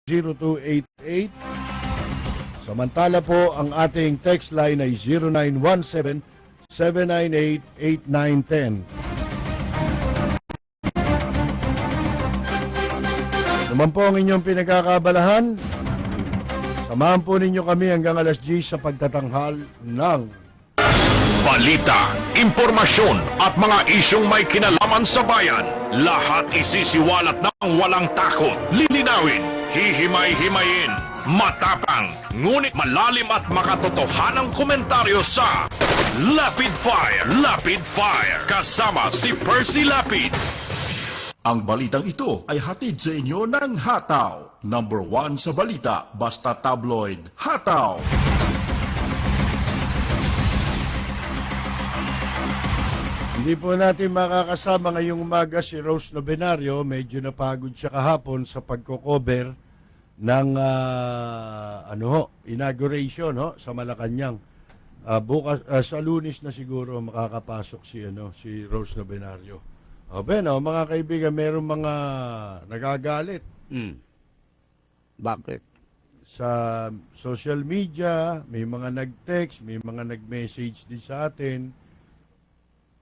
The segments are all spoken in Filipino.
0917-0288. Samantala po, ang ating text line ay 0917-798-8910. Naman po ang inyong pinagkakabalahan. Samahan po ninyo kami hanggang alas 10 sa pagtatanghal ng balita, impormasyon at mga isyong may kinalaman sa bayan. Lahat isisiwalat ng walang takot, lilinawin, hihimay-himayin, matapang, ngunit malalim at makatotohanang komentaryo sa Lapid Fire, kasama si Percy Lapid. Ang balitang ito ay hatid sa inyo ng Hataw. Number 1 sa balita, basta tabloid, Hataw. Hindi po natin makakasama ngayong umaga si Rose Novenario. Medyo napagod siya kahapon sa pagko-cover ng inauguration sa Malacanang. Bukas sa Lunes na siguro makakapasok si Rose Novenario. Mga kaibigan, meron mga nagagalit. Bakit? Sa social media, may mga nag-text, may mga nag-message din sa atin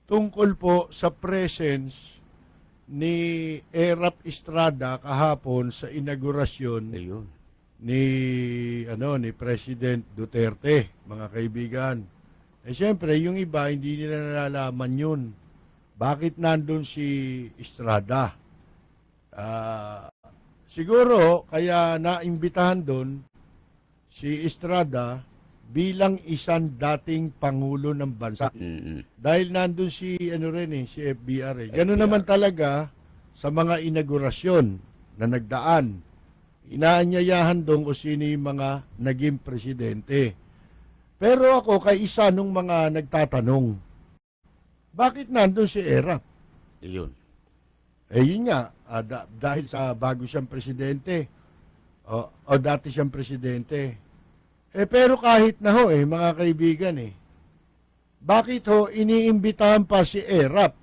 tungkol po sa presence ni Erap Estrada kahapon sa inaugurasyon Ayun. ni President Duterte, mga kaibigan. Siyempre, yung iba hindi nila nalalaman yun. Bakit nandun si Estrada? Siguro, kaya naimbitahan doon si Estrada bilang isang dating Pangulo ng Bansa. Dahil nandun si FBR. Gano'n naman talaga sa mga inaugurasyon na nagdaan. Inaanyayahan doon kung sino yung mga naging presidente. Pero ako, kay isa nung mga nagtatanong, bakit nandun si Erap? Ayun. Yun nga, dahil sa bago siyang presidente, o dati siyang presidente. Pero kahit na mga kaibigan bakit iniimbitahan pa si Erap?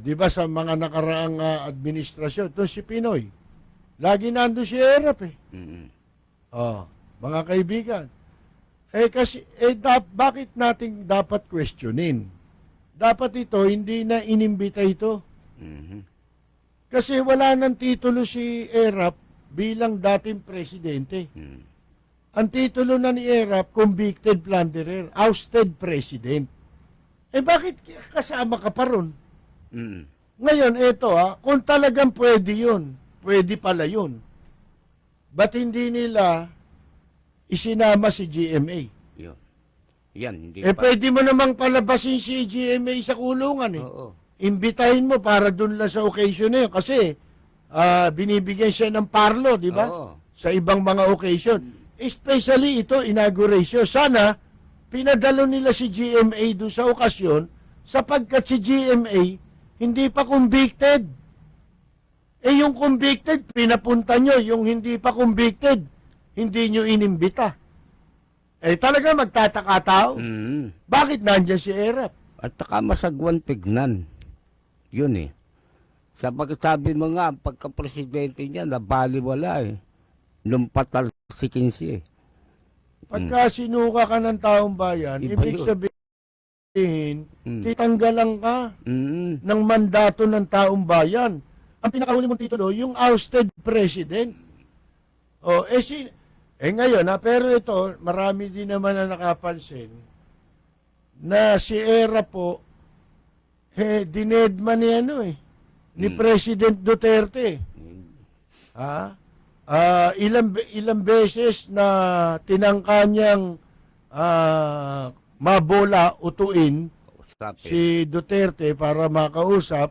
Di ba sa mga nakaraang administrasyon, ito si Pinoy, lagi nandun si Erap mga kaibigan. Bakit natin dapat questionin? Dapat ito, hindi na inimbita ito. Kasi wala ng titulo si Erap bilang dating presidente. Ang titulo na ni Erap, convicted plunderer, ousted president. Bakit kasama ka pa ron? Ngayon, kung talagang pwede yun, pwede pala yun. Ba't hindi nila isinama si GMA? Yan, hindi pa. Pwede mo namang palabasin si GMA sa kulungan Oo. Imbitahin mo para doon lang sa occasion na yun. Kasi binibigyan siya ng parlo, di ba? Oo. Sa ibang mga occasion. Especially ito, inauguration. Sana, pinadalo nila si GMA doon sa okasyon sapagkat si GMA hindi pa convicted. Yung convicted, pinapunta nyo. Yung hindi pa convicted, hindi nyo inimbita. Talaga magtataka tao. Bakit nandiyan si Erap? At saka masagwan tignan. Yun Sa pagkasabi mo nga, pagka-presidente niya, nabaliwala Nung patalsikin Pagka sinuka ka ng taong bayan, Iba ibig yun. sabihin, titanggalan ka ng mandato ng taong bayan. Ang pinakahuli mong titulo, yung ousted president. Ngayon, pero ito, marami din naman na nakapansin na si Era po, dinedma ni ni President Duterte. Ilang beses na tinangka niyang mabola, utuin si Duterte para makausap,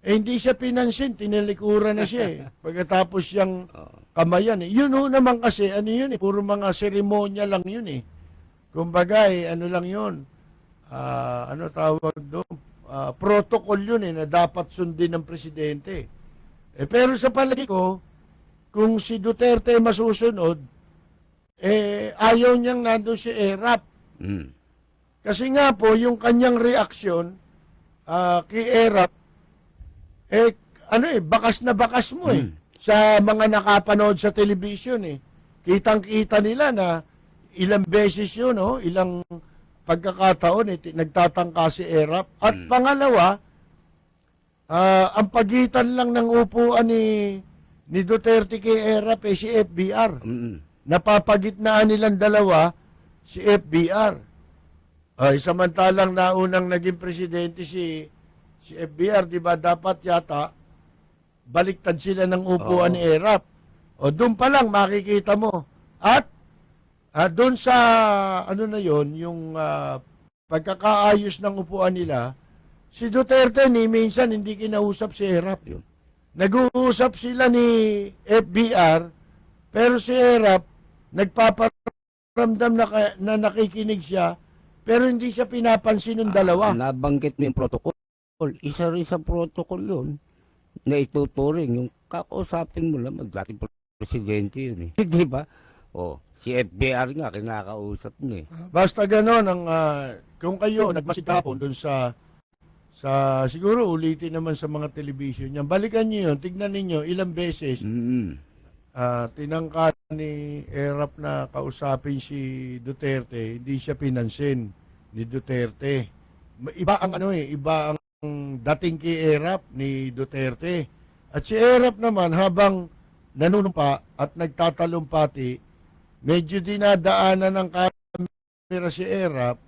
hindi siya pinansin, tinilikuran na siya pagkatapos siyang kamayan Yun naman kasi, puro mga seremonya lang yun Kumbaga, lang yun. Tawag doon? Protocol yun na dapat sundin ng presidente. Pero sa palagi ko, kung si Duterte masusunod, ayaw niyang nandun si Erap. Kasi nga po, yung kanyang reaksyon kay Erap, bakas na bakas mo sa mga nakapanood sa television eh. Kitang-kita nila na ilang beses yun, no? Ilang pagkakataon eh, nagtatangka si ERAP. At pangalawa, ang pagitan lang ng upuan ni Duterte kay ERAP eh, si FBR. Napapagitnaan nilang dalawa si FBR. Ay, samantalang naunang naging presidente si FBR, di ba, dapat yata baliktad sila ng upuan ni ERAP. O doon pa lang makikita mo. At doon sa ano na yon, yung pagkakaayos ng upuan nila, si Duterte ni minsan hindi kinausap si ERAP. Nag-uusap sila ni FBR, pero si ERAP nagpaparamdam na nakikinig siya, pero hindi siya pinapansin ng dalawa. Nabanggit mo yung protocol. Isa rin sa protocol yun na ituturing. Yung kakausapin mo lang, dating presidente yun eh. Di ba? O, si FBR nga, kinakausap niya eh. Basta gano'n, kung kayo nagmasid hapon doon sa siguro ulitin naman sa mga television niyan, balikan niyo yun, tignan ninyo ilang beses tinangka ni ERAP na kausapin si Duterte, hindi siya pinansin ni Duterte. Iba ang iba ang dating kay ERAP ni Duterte. At si ERAP naman habang nanunumpa at nagtatalumpati, medyo dinadaanan ng kamera si ERAP.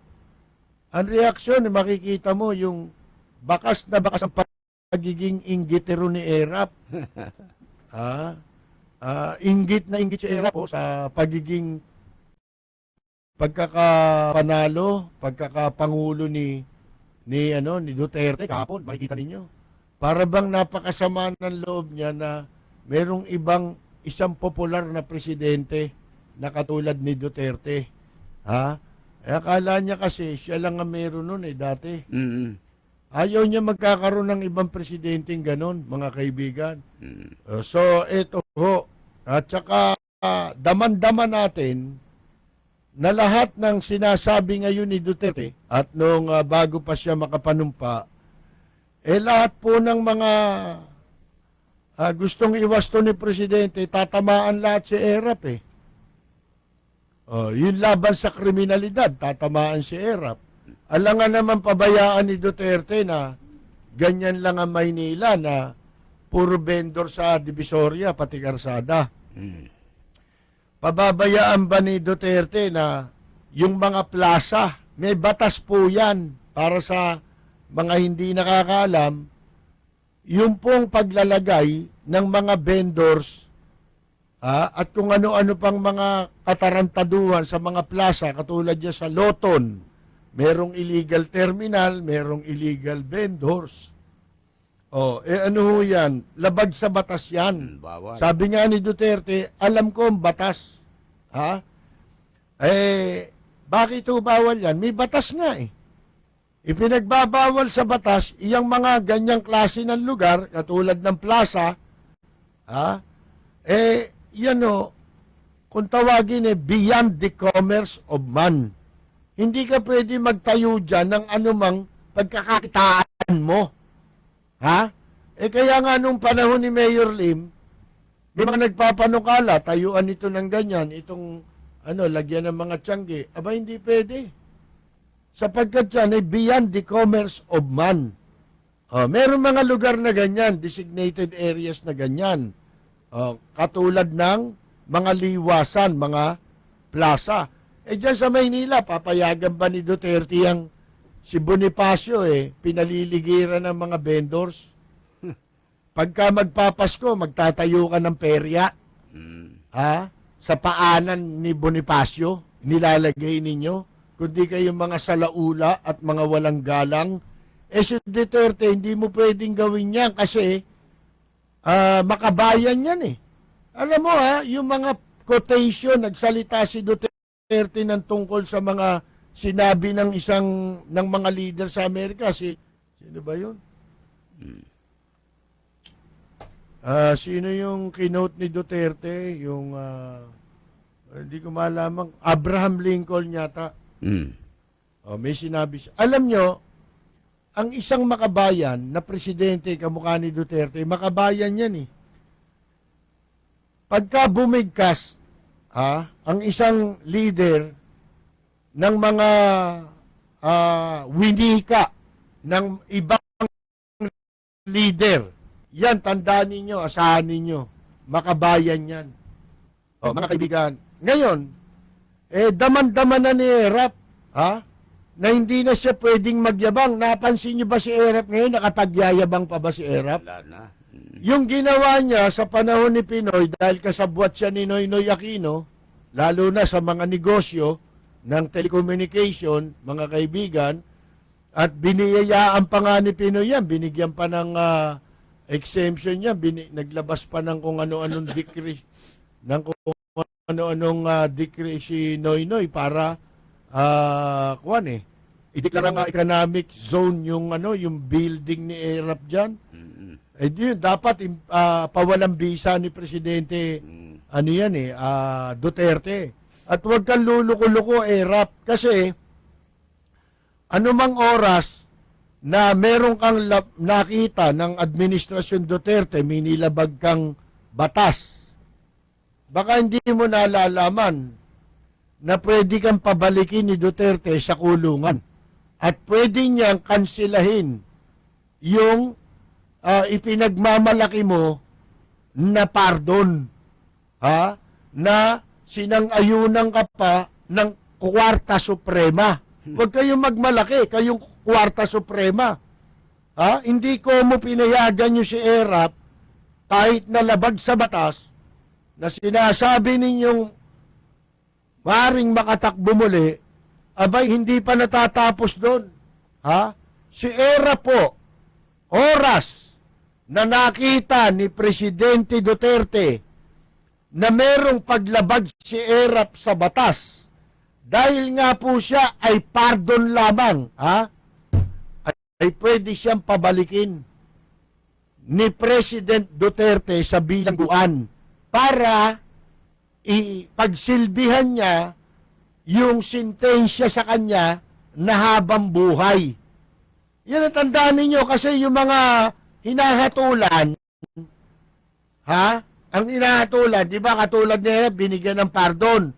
Ang reaksyon, makikita mo yung bakas na bakas ang pagiging inggitero ni ERAP. Inggit na inggit si ERAP sa pagiging pagkakapanalo, pagkakapangulo ni Duterte kahapon, makikita ninyo. Para bang napakasama ng loob niya na merong isang popular na presidente na katulad ni Duterte. Akala niya kasi siya lang ang meron nun dati. Ayaw niya magkakaroon ng ibang presidenteng ganon, mga kaibigan. So, eto ho. At saka, daman-daman natin na lahat ng sinasabi ngayon ni Duterte at nung bago pa siya makapanumpa, lahat po ng mga gustong iwasto ni Presidente, tatamaan lahat si ERAP eh. Yung laban sa kriminalidad, tatamaan si ERAP. Alangan naman pabayaan ni Duterte na ganyan lang ang Maynila na puro vendor sa Divisoria, pati Karsada. Pababayaan ba ni Duterte na yung mga plaza, may batas po yan para sa mga hindi nakakaalam, yung pong paglalagay ng mga vendors at kung ano-ano pang mga katarantaduhan sa mga plaza, katulad dyan sa Loton, merong illegal terminal, merong illegal vendors. Ano ho yan? Labag sa batas yan. Bawal. Sabi nga ni Duterte, alam ko ang batas. Bakit ho bawal yan? May batas nga eh. Ipinagbabawal sa batas, iyang mga ganyang klase ng lugar, katulad ng plaza, yan o, kung tawagin beyond the commerce of man. Hindi ka pwede magtayo dyan ng anumang pagkakakitaan mo. Kaya nga nung panahon ni Mayor Lim, may mga nagpapanukala, tayuan ito ng ganyan, itong lagyan ng mga tiyangge. Aba, hindi pwede. Sapagkat yan beyond the commerce of man. Meron mga lugar na ganyan, designated areas na ganyan. Katulad ng mga liwasan, mga plaza. Dyan sa Maynila, papayagan ba ni Duterte yang si Bonifacio pinaliligiran ng mga vendors? Pagka magpapasko, magtatayo ka ng perya. Sa paanan ni Bonifacio, nilalagay ninyo. Kundi kayong mga salaula at mga walang galang. Si Duterte, hindi mo pwedeng gawin yan kasi makabayan yan Alam mo yung mga quotation, nagsalita si Duterte ng tungkol sa mga sinabi ng ng mga leader sa Amerika. Sino ba yun? Sino yung keynote ni Duterte? Yung, hindi ko malamang, Abraham Lincoln yata. May sinabi siya. Alam nyo, ang isang makabayan na presidente kamukha ni Duterte, makabayan yan pagka bumigkas ang isang leader ng mga winika ng ibang leader, yan, tandaan ninyo, asahan ninyo, makabayan yan. O, mga kaibigan, ngayon, daman-daman na ni Erap, na hindi na siya pwedeng magyabang. Napansin niyo ba si Erap ngayon? Nakapagyayabang pa ba si Erap? Wala na. Yung ginawa niya sa panahon ni Pinoy, dahil kasabwat siya ni Noynoy Aquino, lalo na sa mga negosyo ng telecommunication, mga kaibigan, at biniyayaan pa nga ni Pinoy yan, binigyan pa ng exemption niya, naglabas pa ng kung ano-anong decree, ng kung ano-anong decree si Noynoy para ideklara nga economic zone yung yung building ni Erap diyan. Yun, dapat pawalang bisa ni Presidente Duterte. At huwag kang luluko-luko, Erap, kasi anumang oras na meron kang nakita ng Administrasyon Duterte, minilabag kang batas, baka hindi mo nalalaman na pwede kang pabalikin ni Duterte sa kulungan. At pwede niyang kansilahin yung ipinagmamalaki mo na pardon. Na sinang-ayunan ka pa ng Kwarta Suprema. Huwag kayong magmalaki, kayong Kwarta Suprema. Hindi ko mo pinayagan nyo si Erap kahit nalabag sa batas na sinasabi ninyong maring makatakbo muli, abay hindi pa natatapos doon. Si Erap po, oras na nakita ni Presidente Duterte na merong paglabag si Erap sa batas, dahil nga po siya ay pardon lamang, ay pwede siyang pabalikin ni President Duterte sa bilangguan para ipagsilbihan niya yung sentensya sa kanya na habang buhay. Yan ang tandaan ninyo, kasi yung mga hinahatulan, ang hinahatulan, di ba katulad nila, binigyan ng pardon.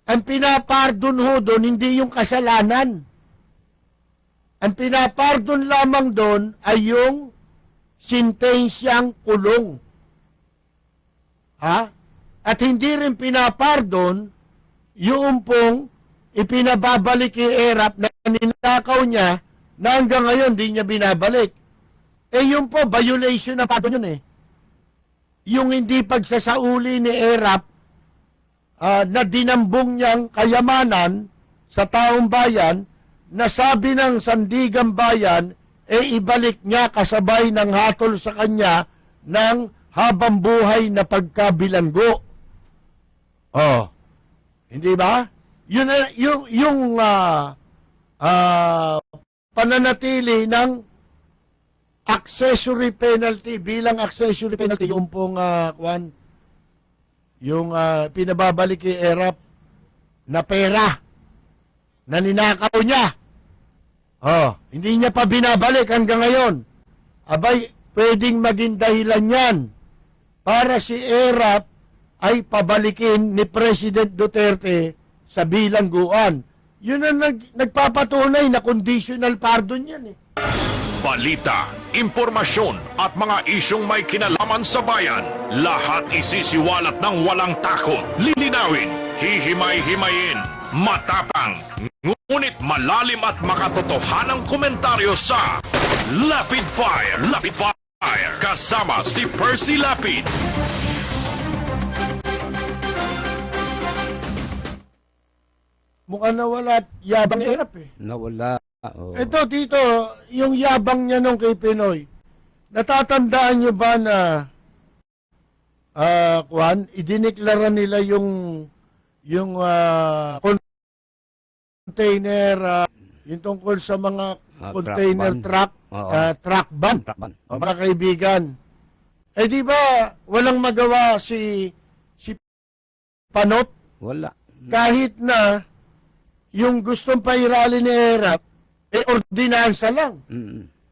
Ang pinapardon ho doon, hindi yung kasalanan. Ang pinapardon lamang doon ay yung sentensyang kulong. At hindi rin pinapardon yung pong ipinababalik kay Erap na ninakaw niya na hanggang ngayon di niya binabalik. Yun po, violation na pardon yun Yung hindi pagsasauli ni Erap na dinambong niyang kayamanan sa taong bayan, na sabi ng Sandigang Bayan, ibalik niya kasabay ng hatol sa kanya ng habang buhay na pagkabilanggo. Hindi ba? Yung pananatili ng accessory penalty, bilang accessory penalty, yung pong pinababalik kay Erap na pera na ninakaw niya. Hindi niya pa binabalik hanggang ngayon. Abay, pwedeng maging dahilan yan para si Erap ay pabalikin ni President Duterte sa bilangguan. Yun ang nagpapatunay na conditional pardon yan Balita, impormasyon at mga isyong may kinalaman sa bayan. Lahat isisiwalat ng walang takot. Lilinawin, hihimay-himayin, matapang, ngunit malalim at makatotohanang komentaryo sa Lapid Fire. Lapid Fire. Kasama si Percy Lapid. Mukhang nawala at yabang ni Erap Nawala. Ito, dito, yung yabang niya nung kay Pinoy. Natatandaan niyo ba na idineklara nila yung container, yung tungkol sa mga container truck ban. Mga kaibigan. Di ba walang magawa si Panot? Wala. Kahit na yung gustong pairali ni Erap, ordinansa lang.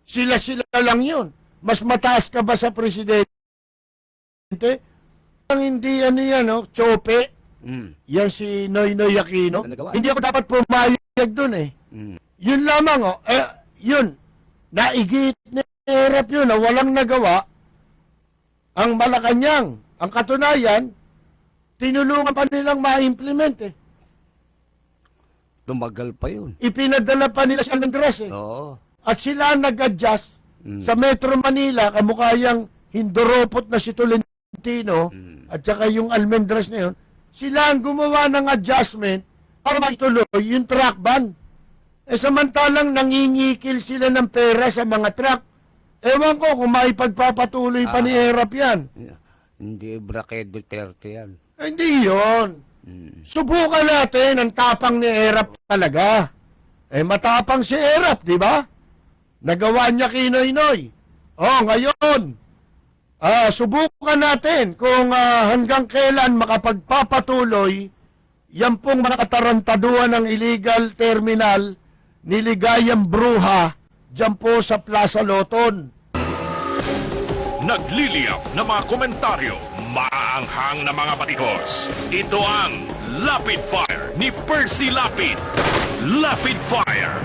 Sila lang yun. Mas mataas ka ba sa presidente? hindi ano yan, no? Chope. Mm. Yan si Noynoy Aquino. Ano nagawa? Hindi ako dapat pumayag dun eh. Mm. Yun lamang, oh. Yun. Naigit ni Erap yun na walang nagawa ang Malacanang. Ang katunayan, tinulungan pa nilang ma-implement eh. Tumagal pa yun. Ipinadala pa nila si Andres eh. Oo. At sila nag-adjust sa Metro Manila, kamukayang Hindoropot na si Tolentino at saka yung Almendras na yun, sila ang gumawa ng adjustment para maituloy yung truck ban. Samantalang nangingikil sila ng pera sa mga truck. Ewan ko kung maipagpapatuloy pa ni Erap yan. Hindi Braque Duterte yan. Hindi yon. Subukan natin ang tapang ni Erap talaga. Matapang si Erap, di ba? Nagawa niya kay Noynoy. Ngayon, subukan natin kung hanggang kailan makapagpapatuloy yan pong mga katarantaduhan ng illegal terminal ni Ligayang Bruha dyan po sa Plaza Loton. Nagliliyap na mga komentaryo, maanghang na mga batikos. Ito ang Lapid Fire ni Percy Lapid. Lapid Fire.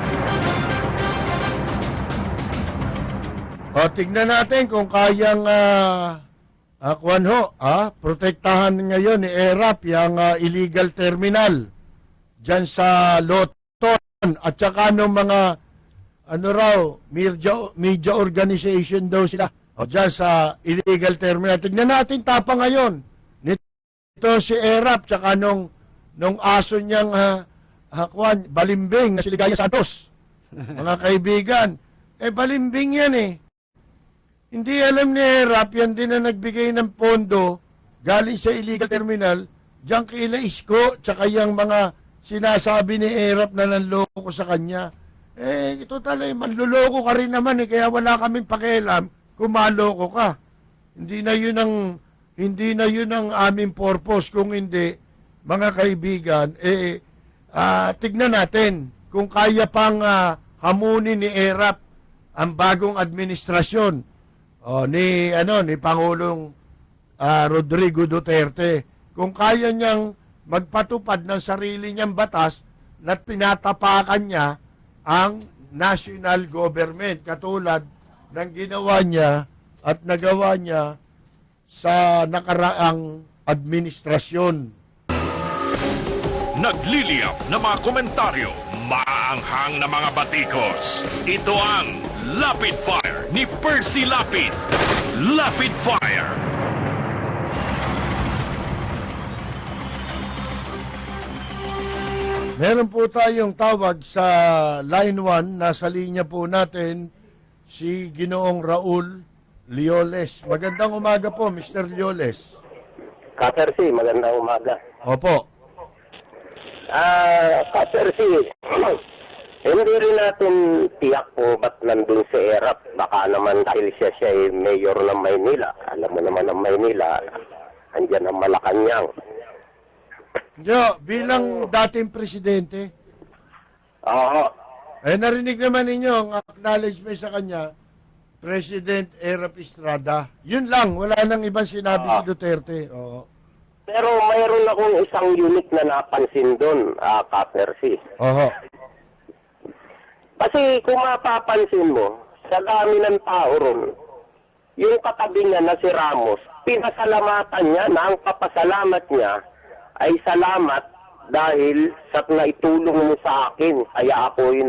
Tignan natin kung kayang protektahan ngayon ni Erap yung illegal terminal dyan sa Loton at saka ng mga media organization daw sila dyan sa illegal terminal. Tignan natin tapa ngayon nito si Erap tsaka nung aso niyang balimbing na si Ligaya Santos. Mga kaibigan, balimbing yan eh. Hindi alam ni Erap, yan din na nagbigay ng pondo galing sa illegal terminal, diyan kila Isko, tsaka yung mga sinasabi ni Erap na nanloko sa kanya. Ito talaga, manluloko ka rin naman kaya wala kaming pakialam kung maloko ka. Hindi na yun ang aming purpose. Kung hindi, mga kaibigan, tignan natin kung kaya pang hamunin ni Erap ang bagong administrasyon ni Pangulong Rodrigo Duterte, kung kaya niyang magpatupad ng sarili niyang batas na tinatapakan niya ang national government katulad ng ginawa niya at nagawa niya sa nakaraang administrasyon. Nagliliyap na mga komentaryo, maanghang na mga batikos. Ito ang Lapid Fire ni Percy Lapid. Lapid Fire. Meron po tayong tawag sa line 1. Nasa linya po natin si Ginoong Raul Lioles. Magandang umaga po, Mr. Lioles. Katersi, magandang umaga. Opo. Katersi, hindi rin natin tiyak kung ba't nandun si Erap. Baka naman dahil siya ay mayor ng Maynila. Alam mo naman ang Maynila, andyan ang Malacanang. Bilang dating presidente, Oo. narinig naman ninyo ang acknowledgement sa kanya, President Erap Estrada. Yun lang, wala nang ibang sinabi si Duterte. Oo. Pero mayroon akong isang unique na napansin doon, Katersi. Oho. Kasi kung mapapansin mo, sa dami ng tao ron, yung katabi niya na si Ramos, pinasalamatan niya na ang papasalamat niya ay salamat dahil sa naitulong mo sa akin. Kaya ako yung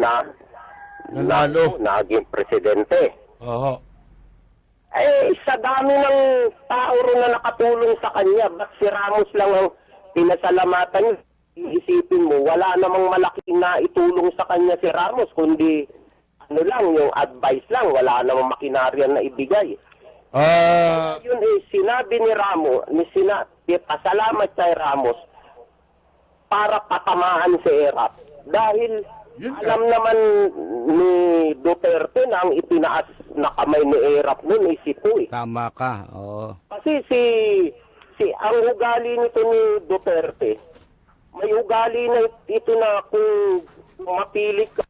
Nanalo. naging presidente. Oho. Sa dami ng tao ron na nakatulong sa kanya, ba't si Ramos lang ang pinasalamatan niya? Iisipin mo, wala namang malaking na itulong sa kanya si Ramos, kundi yung advice lang, wala namang makinarya na ibigay. Yun sinabi ni Ramos, pasalamat kay Ramos para patamaan si Erap. Dahil alam naman ni Duterte na ang itinaas na kamay ni Erap noon si Puy. Tama ka, oo. Kasi ang ugali nito ni Duterte, may ugali na ito na kung mapili ka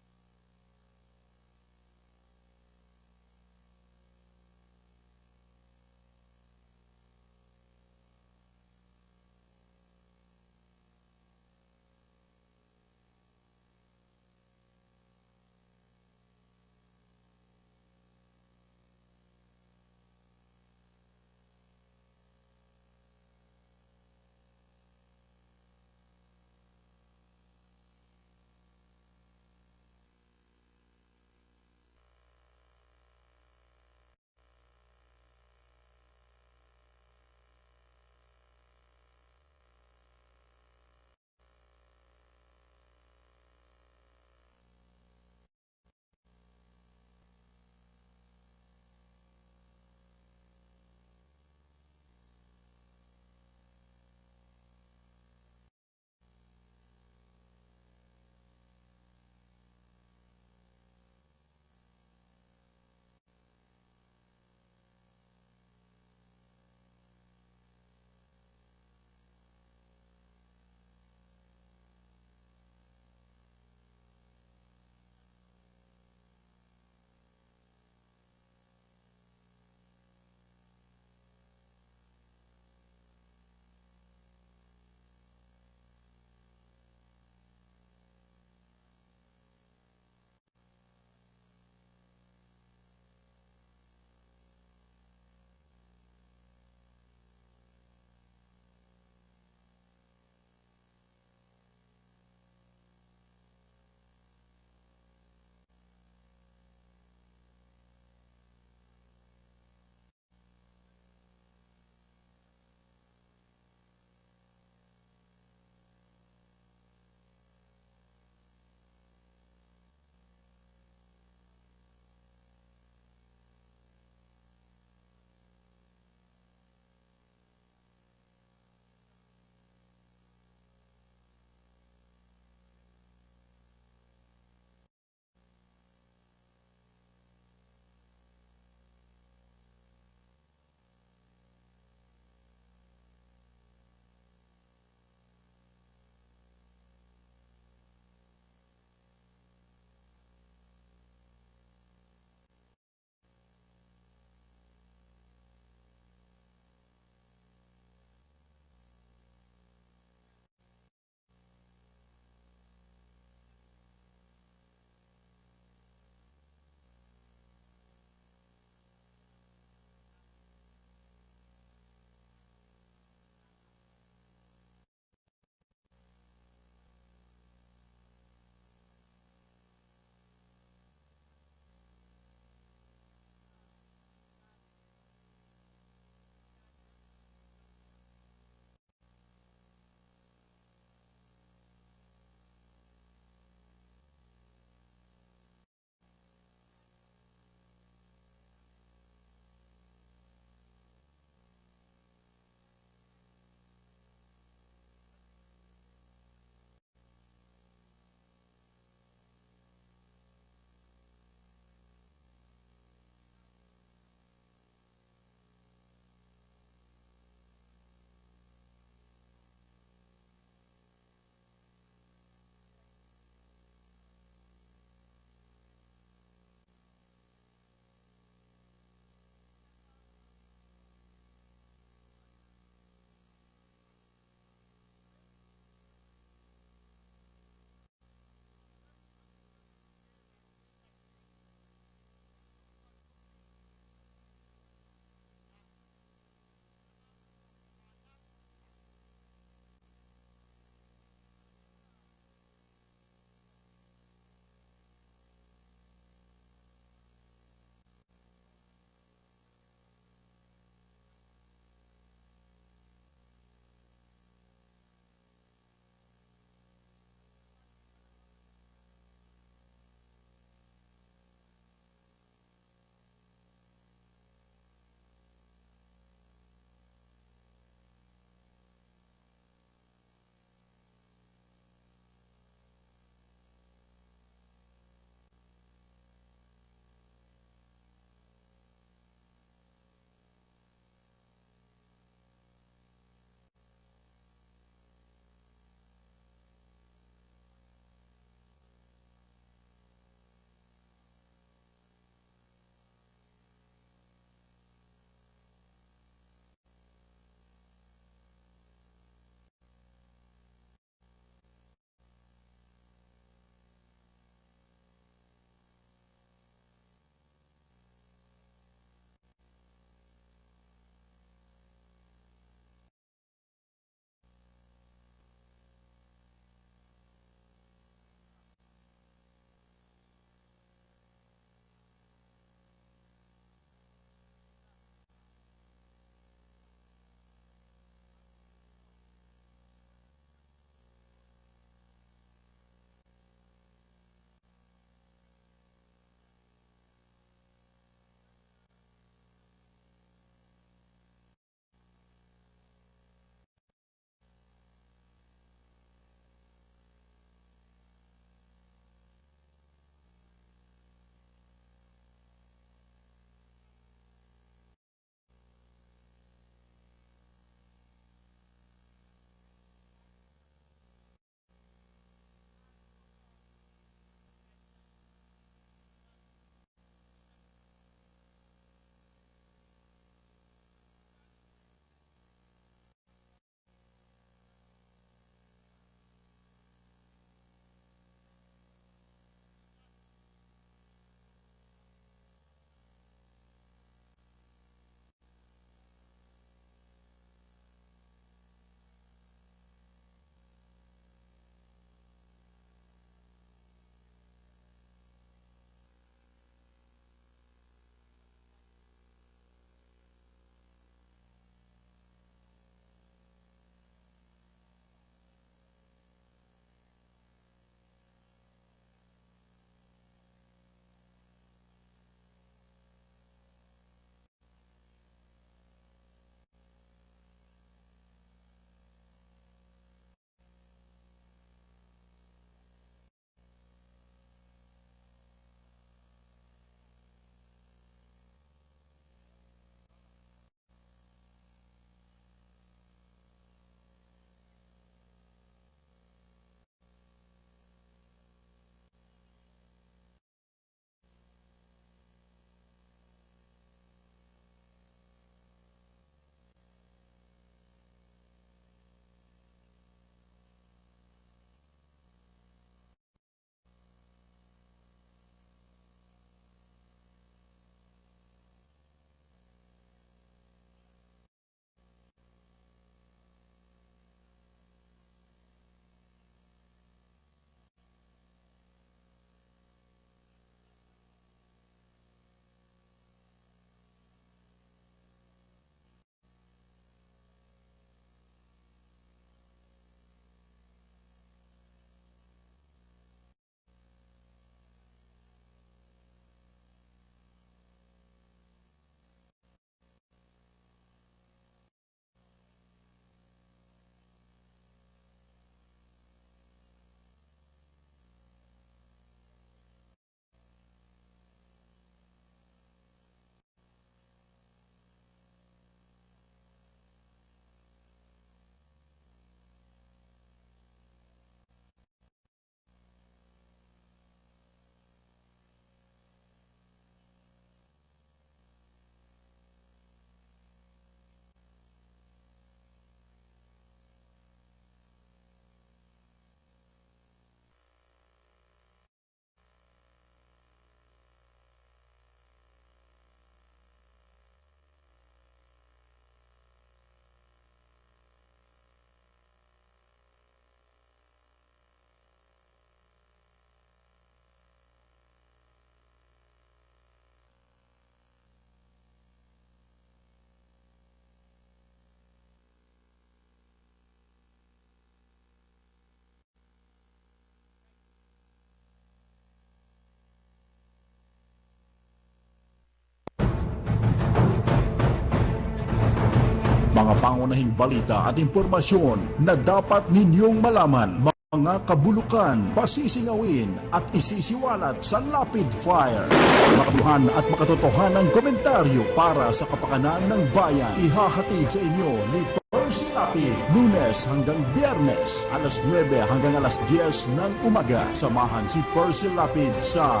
Mga pangunahing balita at impormasyon na dapat ninyong malaman. Mga kabulukan, pasisingawin at isisiwalat sa Rapid Fire. Makabuluhan at makatotohanang komentaryo para sa kapakanan ng bayan. Ihahatid sa inyo ni Percy Lapid, Lunes hanggang Biyernes, alas 9 hanggang alas 10 ng umaga. Samahan si Percy Lapid sa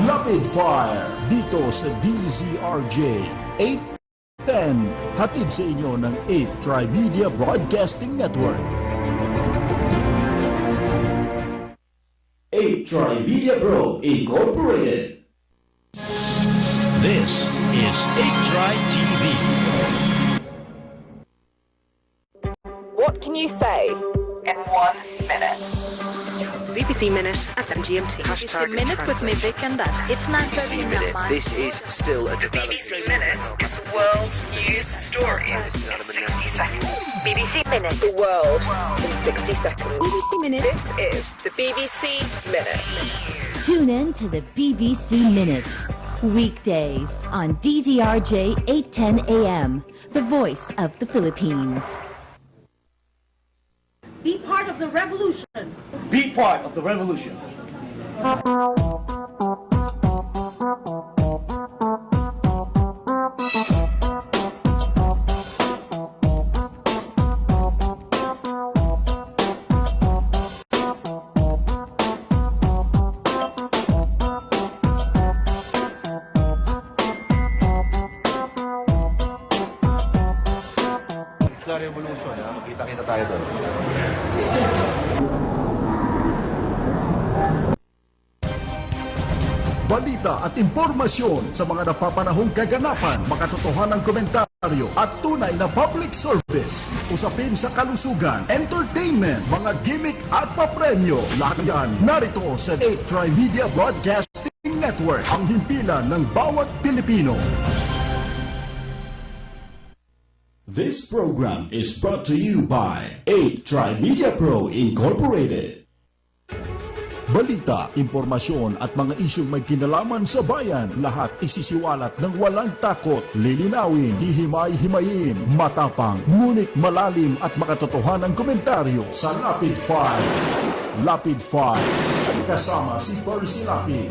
Rapid Fire dito sa DZRJ 810. Hatid sa inyo ng 8 Trimedia Broadcasting Network. 8 Trimedia Pro Incorporated. This is 8 TV. What can you say in 1 minute? BBC Minute at MGMT. BBC Minute with me, Vic and Dan. It's 9:30 in Myanmar. This is still a BBC Minute is the world's news stories in 60 seconds. BBC Minute. The world in 60 seconds. BBC Minute. This is the BBC Minute. Tune in to the BBC Minute. Weekdays on DZRJ 810 AM, the voice of the Philippines. Be part of the revolution. Be part of the revolution. Isla Revolution, magkita-kita tayo doon. Balita at impormasyon sa mga napapanahong kaganapan, makatotohanang komentaryo at tunay na public service. Usapin sa kalusugan, entertainment, mga gimmick at papremyo. Lahat yan narito sa 8 Trimedia Broadcasting Network, ang himpilan ng bawat Pilipino. This program is brought to you by 8 Trimedia Pro Incorporated. Balita, impormasyon at mga isyong may kinalaman sa bayan, lahat isisiwalat ng walang takot, lilinawin, hihimay-himayin, matapang, ngunit malalim at makatotohanang komentaryo sa Rapid Fire. Rapid Fire, kasama si Percy Lapid.